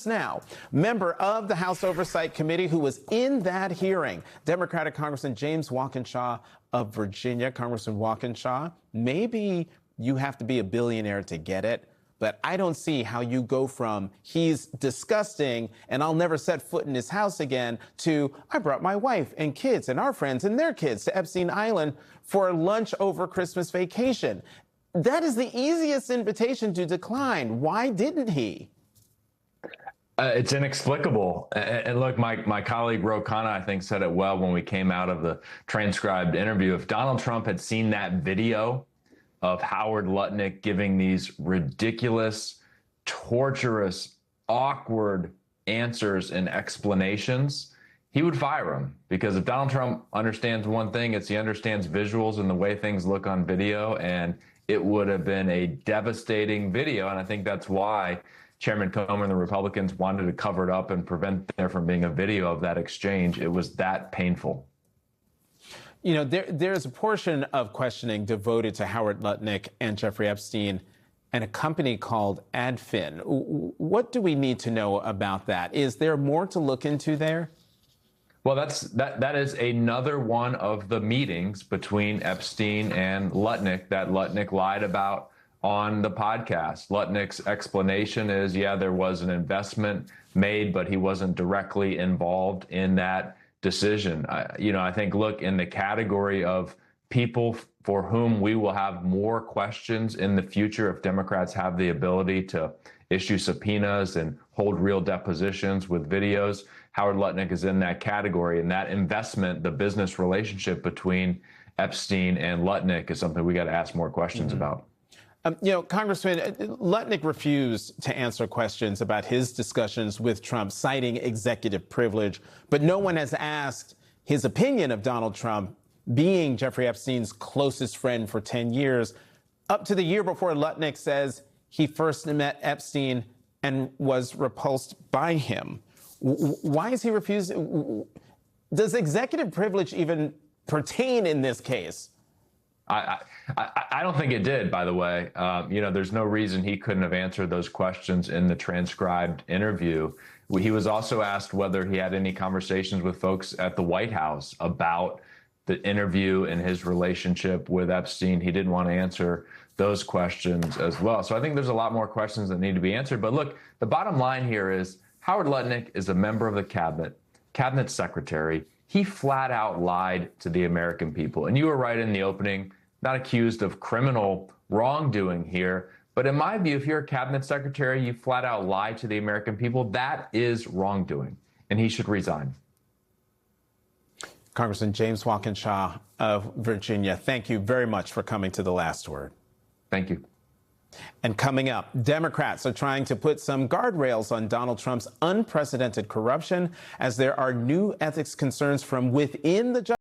MSNOW, member of the House Oversight Committee who was in that hearing, Democratic Congressman James Walkinshaw of Virginia. Congressman Walkinshaw, maybe you have to be a billionaire to get it, but I don't see how you go from he's disgusting and I'll never set foot in his house again to I brought my wife and kids and our friends and their kids to Epstein Island for lunch over Christmas vacation. That is the easiest invitation to decline. Why didn't he? It's inexplicable. And look, my colleague Ro Khanna, I think, said it well when we came out of the transcribed interview. If Donald Trump had seen that video of Howard Lutnick giving these ridiculous, torturous, awkward answers and explanations, he would fire him. Because if Donald Trump understands one thing, it's he understands visuals and the way things look on video, and it would have been a devastating video. And I think that's why Chairman Comer and the Republicans wanted to cover it up and prevent there from being a video of that exchange. It was that painful. You know, there's a portion of questioning devoted to Howard Lutnick and Jeffrey Epstein and a company called Adfin. What do we need to know about that? Is there more to look into there? Well, that is another one of the meetings between Epstein and Lutnick that Lutnick lied about on the podcast. Lutnick's explanation is, yeah, there was an investment made, but he wasn't directly involved in that decision. I think, look, in the category of people for whom we will have more questions in the future if Democrats have the ability to issue subpoenas and hold real depositions with videos, Howard Lutnick is in that category. And that investment, the business relationship between Epstein and Lutnick, is something we got to ask more questions about. Congressman, Lutnick refused to answer questions about his discussions with Trump, citing executive privilege. But no one has asked his opinion of Donald Trump being Jeffrey Epstein's closest friend for 10 years, up to the year before Lutnick says he first met Epstein and was repulsed by him. Why is he refused? Does executive privilege even pertain in this case? I don't think it did, by the way. There's no reason he couldn't have answered those questions in the transcribed interview. He was also asked whether he had any conversations with folks at the White House about the interview and his relationship with Epstein. He didn't want to answer those questions as well. So I think there's a lot more questions that need to be answered. But look, the bottom line here is Howard Lutnick is a member of the cabinet secretary. He flat out lied to the American people. And you were right in the opening, not accused of criminal wrongdoing here. But in my view, if you're a cabinet secretary, you flat out lie to the American people. That is wrongdoing, and he should resign. Congressman James Walkinshaw of Virginia, thank you very much for coming to The Last Word. Thank you. And coming up, Democrats are trying to put some guardrails on Donald Trump's unprecedented corruption as there are new ethics concerns from within the